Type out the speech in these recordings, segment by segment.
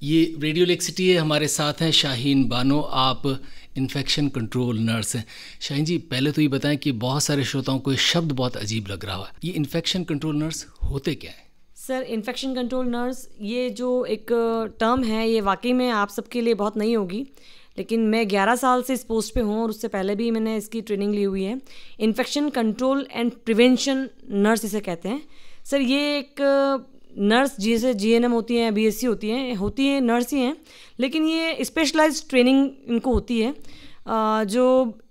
ये radio laxity है, हमारे साथ हैं शाहीन बानो, आप इन्फेक्शन कंट्रोल नर्स हैं। शाहीन जी, पहले तो ये बताएं कि बहुत सारे श्रोताओं को ये शब्द बहुत अजीब लग रहा है, ये इन्फेक्शन कंट्रोल नर्स होते क्या है? सर, इन्फेक्शन कंट्रोल नर्स ये जो एक टर्म है, ये वाकई में आप सबके लिए बहुत नई होगी, लेकिन मैं 11 साल से इस पोस्ट पे हूँ और उससे पहले भी मैंने इसकी ट्रेनिंग ली हुई है। Infection control and prevention nurse इसे कहते हैं। सर, ये एक नर्स जैसे जीएनएम होती हैं, बीएससी होती हैं नर्स ही हैं, लेकिन ये स्पेशलाइज्ड ट्रेनिंग इनको होती है जो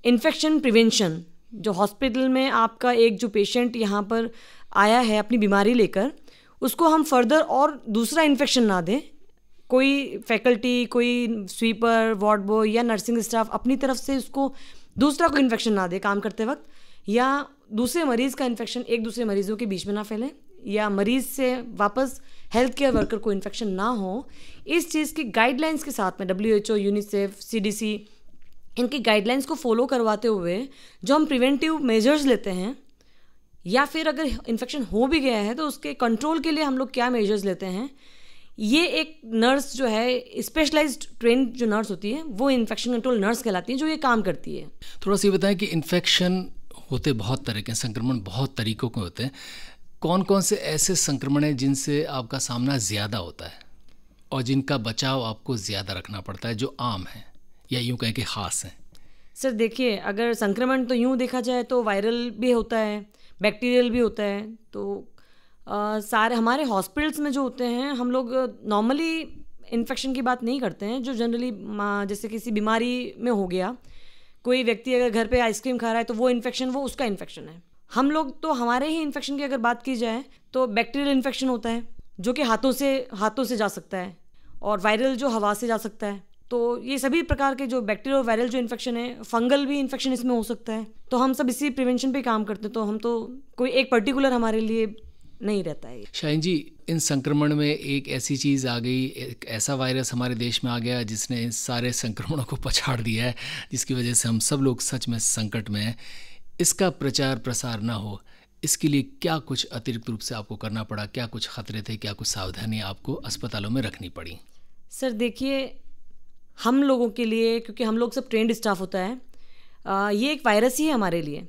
इन्फेक्शन प्रिवेंशन, जो हॉस्पिटल में आपका एक जो पेशेंट यहाँ पर आया है अपनी बीमारी लेकर, उसको हम फर्दर और दूसरा इन्फेक्शन ना दें। कोई फैकल्टी, कोई स्वीपर, वार्ड बॉय या नर्सिंग स्टाफ अपनी तरफ से उसको दूसरा कोई इन्फेक्शन ना दे काम करते वक्त, या दूसरे मरीज़ का इन्फेक्शन एक दूसरे मरीज़ों के बीच में ना फैले, या मरीज़ से वापस हेल्थ केयर वर्कर को इन्फेक्शन ना हो। इस चीज़ की गाइडलाइंस के साथ में WHO, यूनिसेफ, CDC, इनकी गाइडलाइंस को फॉलो करवाते हुए जो हम प्रिवेंटिव मेजर्स लेते हैं, या फिर अगर इन्फेक्शन हो भी गया है तो उसके कंट्रोल के लिए हम लोग क्या मेजर्स लेते हैं, ये एक नर्स जो है, स्पेशलाइज्ड ट्रेंड जो नर्स होती है, वो इन्फेक्शन कंट्रोल नर्स कहलाती है, जो ये काम करती है। थोड़ा सा ये बताएं कि इन्फेक्शन होते बहुत तरह के, संक्रमण बहुत तरीक़ों के होते हैं। कौन कौन से ऐसे संक्रमण हैं जिनसे आपका सामना ज़्यादा होता है और जिनका बचाव आपको ज़्यादा रखना पड़ता है, जो आम है या यूँ कहें कि ख़ास हैं? सर देखिए, अगर संक्रमण तो यूँ देखा जाए तो वायरल भी होता है, बैक्टीरियल भी होता है। तो सारे हमारे हॉस्पिटल्स में जो होते हैं, हम लोग नॉर्मली इन्फेक्शन की बात नहीं करते हैं। जो जनरली जैसे किसी बीमारी में हो गया, कोई व्यक्ति अगर घर पे आइसक्रीम खा रहा है तो वो इन्फेक्शन, वो उसका इन्फेक्शन है। हम लोग तो हमारे ही इन्फेक्शन की अगर बात की जाए तो बैक्टीरियल इन्फेक्शन होता है, जो कि हाथों से जा सकता है, और वायरल जो हवा से जा सकता है। तो ये सभी प्रकार के जो बैक्टीरियल और वायरल जो इन्फेक्शन है, फंगल भी इन्फेक्शन इसमें हो सकता है। तो हम सब इसी प्रिवेंशन पे काम करते हैं, तो हम तो कोई एक पर्टिकुलर हमारे लिए नहीं रहता है। शाहीन जी, इन संक्रमण में एक ऐसी चीज़ आ गई, एक ऐसा वायरस हमारे देश में आ गया जिसने इन सारे संक्रमणों को पछाड़ दिया है, जिसकी वजह से हम सब लोग सच में संकट में हैं। इसका प्रचार प्रसार ना हो, इसके लिए क्या कुछ अतिरिक्त रूप से आपको करना पड़ा? क्या कुछ खतरे थे? क्या कुछ सावधानियाँ आपको अस्पतालों में रखनी पड़ी? सर देखिए, हम लोगों के लिए, क्योंकि हम लोग सब ट्रेंड स्टाफ होता है, ये एक वायरस ही है हमारे लिए।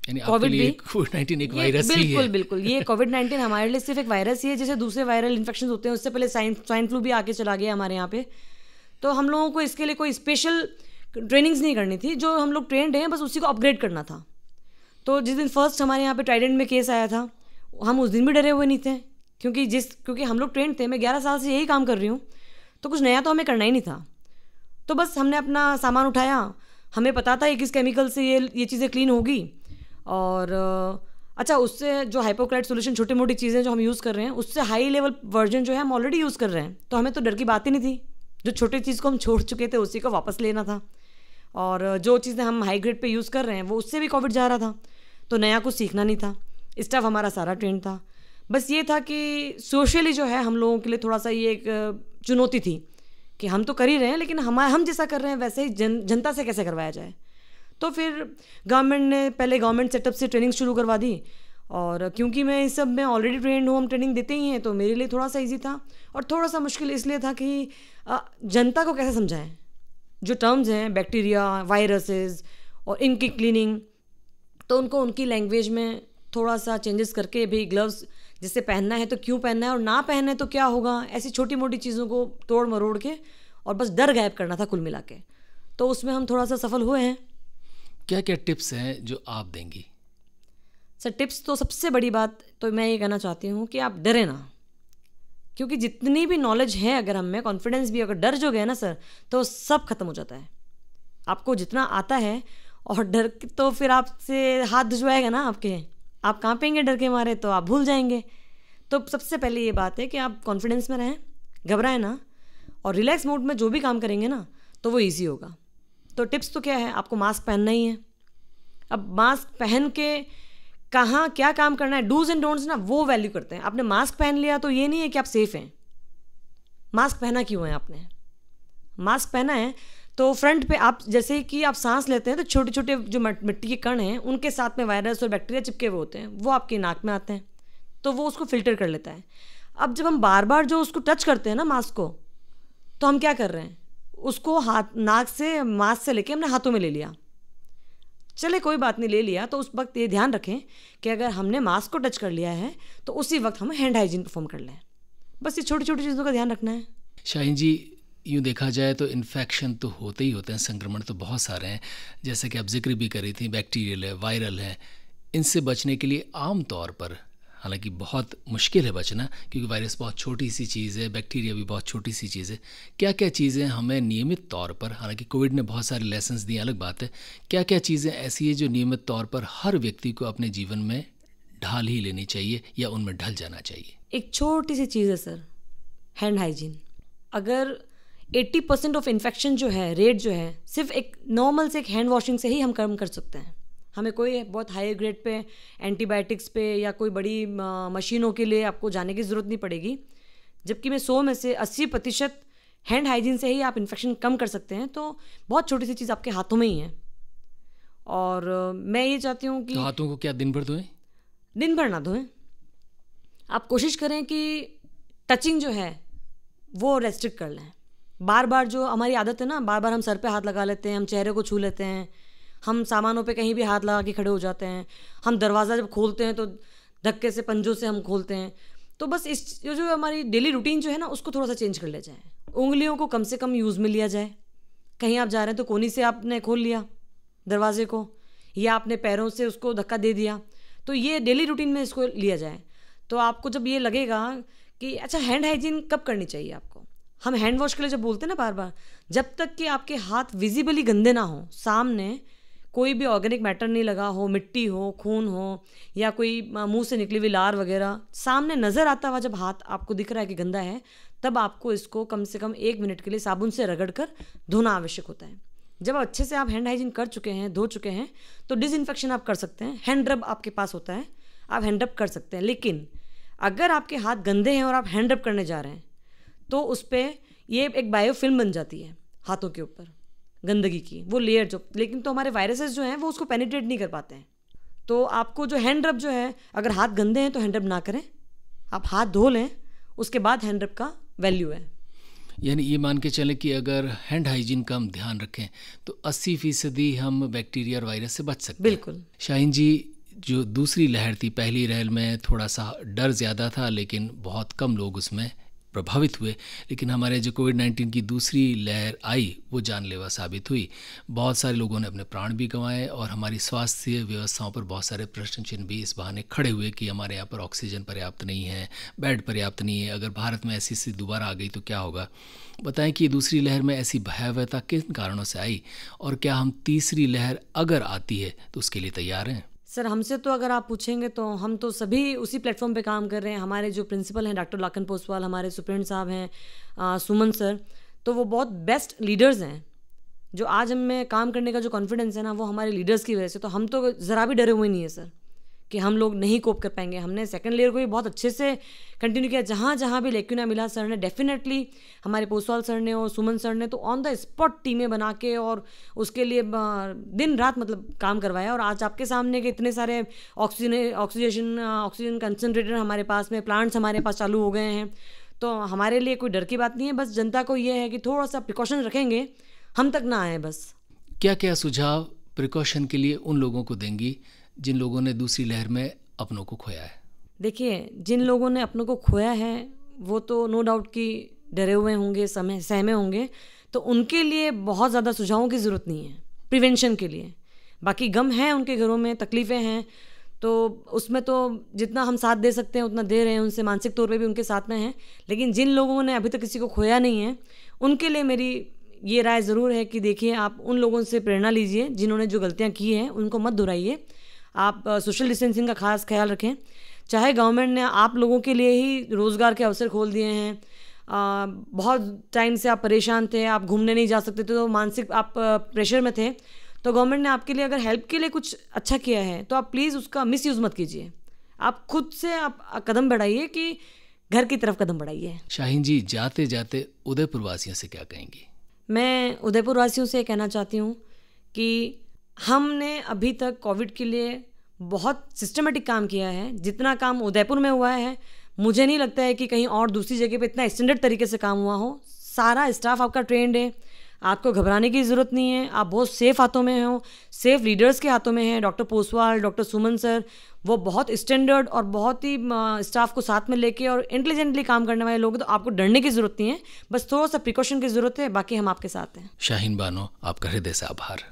यानी आपके लिए कोविड-19 एक वायरस ही है? बिल्कुल, ये कोविड-19 हमारे लिए सिर्फ एक वायरस ही है। जैसे दूसरे वायरल इन्फेक्शन होते हैं, उससे पहले स्वाइन फ्लू भी आके चला गया हमारे यहाँ पे। तो हम लोगों को इसके लिए कोई स्पेशल ट्रेनिंग्स नहीं करनी थी। जो हम लोग ट्रेंड हैं, बस उसी को अपग्रेड करना था। तो जिस दिन फर्स्ट हमारे यहाँ पे ट्राइडेंट में केस आया था, हम उस दिन भी डरे हुए नहीं थे, क्योंकि हम लोग ट्रेंड थे। मैं 11 साल से यही काम कर रही हूँ, तो कुछ नया तो हमें करना ही नहीं था। तो बस हमने अपना सामान उठाया, हमें पता था किस केमिकल से ये चीज़ें क्लीन होगी, और अच्छा, उससे जो हाइपोक्लाइट सोल्यूशन, छोटी मोटी चीज़ें जो हम यूज़ कर रहे हैं, उससे हाई लेवल वर्जन जो है हम ऑलरेडी यूज़ कर रहे हैं। तो हमें तो डर की बात ही नहीं थी। जो छोटी चीज़ को हम छोड़ चुके थे, उसी को वापस लेना था, और जो चीज़ें हम हाई ग्रेड पे यूज़ कर रहे हैं, वो उससे भी कोविड जा रहा था। तो नया कुछ सीखना नहीं था। स्टाफ हमारा सारा ट्रेंड था। बस ये था कि सोशली जो है हम लोगों के लिए थोड़ा सा ये एक चुनौती थी कि हम तो कर ही रहे हैं, लेकिन हम जैसा कर रहे हैं वैसे ही जनता से कैसे करवाया जाए। तो फिर गवर्नमेंट सेटअप से ट्रेनिंग शुरू करवा दी, और क्योंकि मैं इस सब में ऑलरेडी ट्रेंड हूँ, हम ट्रेनिंग देते ही हैं, तो मेरे लिए थोड़ा सा ईजी था। और थोड़ा सा मुश्किल इसलिए था कि जनता को कैसे समझाएं जो टर्म्स हैं, बैक्टीरिया, वायरसेस और इनकी क्लीनिंग। तो उनको उनकी लैंग्वेज में थोड़ा सा चेंजेस करके भी, ग्लव्स जिससे पहनना है तो क्यों पहनना है, और ना पहनना है तो क्या होगा, ऐसी छोटी मोटी चीज़ों को तोड़ मरोड़ के और बस डर गायब करना था कुल मिला के। तो उसमें हम थोड़ा सा सफल हुए हैं। क्या क्या टिप्स हैं जो आप देंगी? सर टिप्स तो सबसे बड़ी बात तो मैं ये कहना चाहती हूँ कि आप डरें ना, क्योंकि जितनी भी नॉलेज है अगर हम में, कॉन्फिडेंस भी, अगर डर जो गया ना सर, तो सब खत्म हो जाता है। आपको जितना आता है, और डर तो फिर आपसे हाथ धुजवाएगा ना आपके, आप कांपेंगे डर के मारे, तो आप भूल जाएंगे। तो सबसे पहले ये बात है कि आप कॉन्फिडेंस में रहें, घबराएं ना, और रिलैक्स मोड में जो भी काम करेंगे ना, तो वो ईजी होगा। तो टिप्स तो क्या है, आपको मास्क पहनना ही है। अब मास्क पहन के कहाँ क्या काम करना है, डूज एंड डोंट्स ना, वो वैल्यू करते हैं। आपने मास्क पहन लिया तो ये नहीं है कि आप सेफ हैं। मास्क पहना क्यों है आपने? मास्क पहना है तो फ्रंट पे आप, जैसे कि आप सांस लेते हैं तो छोटे छोटे जो मिट्टी के कण हैं, उनके साथ में वायरस और बैक्टीरिया चिपके हुए होते हैं, वो आपकी नाक में आते हैं, तो वो उसको फिल्टर कर लेता है। अब जब हम बार बार जो उसको टच करते हैं ना मास्क को, तो हम क्या कर रहे हैं, उसको हाथ नाक से मास्क से लेके हमने हाथों में ले लिया। चले कोई बात नहीं, ले लिया तो उस वक्त ये ध्यान रखें कि अगर हमने मास्क को टच कर लिया है तो उसी वक्त हम हैंड हाइजीन परफॉर्म कर लें। बस ये छोटी छोटी चीज़ों का ध्यान रखना है। शाहीन जी, यूँ देखा जाए तो इन्फेक्शन तो होते ही होते हैं, संक्रमण तो बहुत सारे हैं, जैसे कि आप जिक्र भी करी थी, बैक्टीरियल है, वायरल है। इनसे बचने के लिए आम तौर पर, हालांकि बहुत मुश्किल है बचना क्योंकि वायरस बहुत छोटी सी चीज़ है, बैक्टीरिया भी बहुत छोटी सी चीज़ है, क्या क्या चीज़ें हमें नियमित तौर पर, हालांकि कोविड ने बहुत सारे लेसन्स दिए, अलग बात है, क्या क्या चीज़ें ऐसी है जो नियमित तौर पर हर व्यक्ति को अपने जीवन में ढाल ही लेनी चाहिए या उनमें ढल जाना चाहिए? एक छोटी सी चीज़ है सर, हैंड हाइजीन। अगर 80% ऑफ इन्फेक्शन जो है, रेट जो है, सिर्फ एक नॉर्मल से एक हैंड वॉशिंग से ही हम कम कर सकते हैं। हमें कोई बहुत हाई ग्रेड पे एंटीबायोटिक्स पे या कोई बड़ी मशीनों के लिए आपको जाने की ज़रूरत नहीं पड़ेगी। जबकि मैं 100 में से 80% हैंड हाइजीन से ही आप इन्फेक्शन कम कर सकते हैं। तो बहुत छोटी सी चीज़ आपके हाथों में ही है। और मैं ये चाहती हूँ कि तो हाथों को क्या दिन भर धोएं? दिन भर ना धोएं। आप कोशिश करें कि टचिंग जो है वो रेस्ट्रिक्ट कर लें। बार बार जो हमारी आदत है ना, बार बार हम सर पे हाथ लगा लेते हैं, हम चेहरे को छू लेते हैं, हम सामानों पे कहीं भी हाथ लगा के खड़े हो जाते हैं, हम दरवाज़ा जब खोलते हैं तो धक्के से पंजों से हम खोलते हैं। तो बस इस जो हमारी डेली रूटीन जो है ना, उसको थोड़ा सा चेंज कर लिया जाए। उंगलियों को कम से कम यूज़ में लिया जाए। कहीं आप जा रहे हैं तो कोनी से आपने खोल लिया दरवाजे को, या आपने पैरों से उसको धक्का दे दिया। तो ये डेली रूटीन में इसको लिया जाए। तो आपको जब ये लगेगा कि अच्छा हैंड हाइजीन कब करनी चाहिए आपको, हम हैंड वॉश के लिए जब बोलते हैं ना बार बार, जब तक कि आपके हाथ विजिबली गंदे ना हो, सामने कोई भी ऑर्गेनिक मैटर नहीं लगा हो, मिट्टी हो, खून हो, या कोई मुंह से निकली हुई लार वगैरह सामने नज़र आता हुआ, जब हाथ आपको दिख रहा है कि गंदा है, तब आपको इसको कम से कम 1 मिनट के लिए साबुन से रगड़ कर धोना आवश्यक होता है। जब अच्छे से आप हैंड हाइजीन कर चुके हैं, धो चुके हैं, तो डिसइंफेक्शन आप कर सकते हैं। हैंड रब आपके पास होता है, आप हैंड रब कर सकते हैं। लेकिन अगर आपके हाथ गंदे हैं और आप हैंड रब करने जा रहे हैं तो उस पर ये एक बायोफिल्म बन जाती है हाथों के ऊपर, गंदगी की वो लेयर जो, लेकिन तो हमारे वायरसेस जो हैं वो उसको पेनिट्रेट नहीं कर पाते हैं। तो आपको जो हैंड रब जो है, अगर हाथ गंदे हैं तो हैंड रब ना करें, आप हाथ धो लें, उसके बाद हैंड रब का वैल्यू है। यानी ये मान के चले कि अगर हैंड हाइजीन का हम ध्यान रखें तो 80% हम बैक्टीरिया और वायरस से बच सकते हैं। बिल्कुल। शाहीन जी, जो दूसरी लहर थी, पहली लहर में थोड़ा सा डर ज़्यादा था लेकिन बहुत कम लोग उसमें प्रभावित हुए, लेकिन हमारे जो कोविड-19 की दूसरी लहर आई वो जानलेवा साबित हुई। बहुत सारे लोगों ने अपने प्राण भी गंवाए और हमारी स्वास्थ्य व्यवस्थाओं पर बहुत सारे प्रश्न चिन्ह भी इस बहाने खड़े हुए कि हमारे यहाँ पर ऑक्सीजन पर्याप्त नहीं है, बेड पर्याप्त नहीं है, अगर भारत में ऐसी स्थिति दोबारा आ गई तो क्या होगा। बताएं कि दूसरी लहर में ऐसी भयावहता किन कारणों से आई और क्या हम तीसरी लहर अगर आती है तो उसके लिए तैयार हैं? सर, हमसे तो अगर आप पूछेंगे तो हम तो सभी उसी प्लेटफॉर्म पे काम कर रहे हैं। हमारे जो प्रिंसिपल हैं डॉक्टर लाखन पोसवाल, हमारे सुप्रिंट साहब हैं सुमन सर, तो वो बहुत बेस्ट लीडर्स हैं। जो आज हमें काम करने का जो कॉन्फिडेंस है ना, वो हमारे लीडर्स की वजह से। तो हम तो ज़रा भी डरे हुए नहीं है सर कि हम लोग नहीं कोप कर पाएंगे। हमने सेकंड लेयर को भी बहुत अच्छे से कंटिन्यू किया। जहाँ जहाँ भी लेक्यूना मिला, सर ने डेफिनेटली, हमारे पोसवाल सर ने और सुमन सर ने तो ऑन द स्पॉट टीमें बना के और उसके लिए दिन रात मतलब काम करवाया। और आज आपके सामने के इतने सारे ऑक्सीजन कंसनट्रेटर हमारे पास में, प्लांट्स हमारे पास चालू हो गए हैं। तो हमारे लिए कोई डर की बात नहीं है। बस जनता को ये है कि थोड़ा सा प्रिकॉशन रखेंगे, हम तक ना आए बस। क्या क्या सुझाव प्रिकॉशन के लिए उन लोगों को देंगी जिन लोगों ने दूसरी लहर में अपनों को खोया है? देखिए, जिन लोगों ने अपनों को खोया है वो तो नो डाउट कि डरे हुए होंगे, सहमे होंगे। तो उनके लिए बहुत ज़्यादा सुझावों की ज़रूरत नहीं है प्रिवेंशन के लिए। बाकी गम है उनके घरों में, तकलीफ़ें हैं, तो उसमें तो जितना हम साथ दे सकते हैं उतना दे रहे हैं, उनसे मानसिक तौर पे भी उनके साथ में हैं। लेकिन जिन लोगों ने अभी तक किसी को खोया नहीं है, उनके लिए मेरी ये राय ज़रूर है कि देखिए, आप उन लोगों से प्रेरणा लीजिए जिन्होंने जो गलतियाँ की हैं, उनको मत दोहराइए। आप सोशल डिस्टेंसिंग का खास ख्याल रखें। चाहे गवर्नमेंट ने आप लोगों के लिए ही रोज़गार के अवसर खोल दिए हैं, बहुत टाइम से आप परेशान थे, आप घूमने नहीं जा सकते थे, तो मानसिक आप प्रेशर में थे, तो गवर्नमेंट ने आपके लिए अगर हेल्प के लिए कुछ अच्छा किया है तो आप प्लीज़ उसका मिसयूज़ मत कीजिए। आप खुद से आप कदम बढ़ाइए कि घर की तरफ कदम बढ़ाइए। शाहीन जी, जाते जाते उदयपुर वासियों से क्या कहेंगी? मैं उदयपुर वासियों से कहना चाहती हूँ कि हमने अभी तक कोविड के लिए बहुत सिस्टमेटिक काम किया है। जितना काम उदयपुर में हुआ है, मुझे नहीं लगता है कि कहीं और दूसरी जगह पे इतना स्टैंडर्ड तरीके से काम हुआ हो। सारा स्टाफ आपका ट्रेंड है, आपको घबराने की ज़रूरत नहीं है, आप बहुत सेफ़ हाथों में हो, सेफ़ लीडर्स के हाथों में हैं। डॉक्टर पोसवाल, डॉक्टर सुमन सर, वो बहुत स्टैंडर्ड और बहुत ही स्टाफ को साथ में लेके और इंटेलिजेंटली काम करने वाले लोग हैं, तो आपको डरने की ज़रूरत नहीं है, बस थोड़ा सा प्रिकॉशन की ज़रूरत है, बाकी हम आपके साथ हैं। शाहीन बानो, आपका हृदय से आभार।